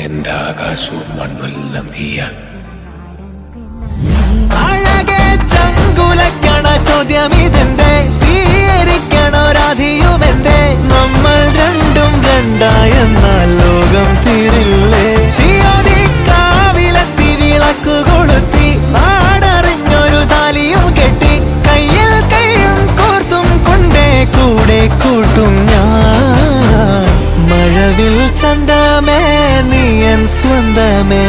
എന്റെ ആകാശവും മണ്ണുമെല്ലാം നീയ. അഴകെ ചങ്കുലക്കണ ചോദ്യം ഇതെന്റെ, തീയരിക്കണ രാധിയുമെന്റെ. നമ്മൾ രണ്ടും രണ്ടായെന്നാൽ ലോകം തീരില്ലേ? ചിയോദിക്കാവിലെത്തി വിളക്കു കൊളുത്തി നാടറിഞ്ഞൊരു താലിയും കെട്ടി കയ്യിൽ കയ്യും കോർത്തും കൊണ്ടേ കൂടെ കൂട്ടും ഞാൻ. മഴവിൽ ചന്തമേ നീ എൻ സ്വന്തമേ.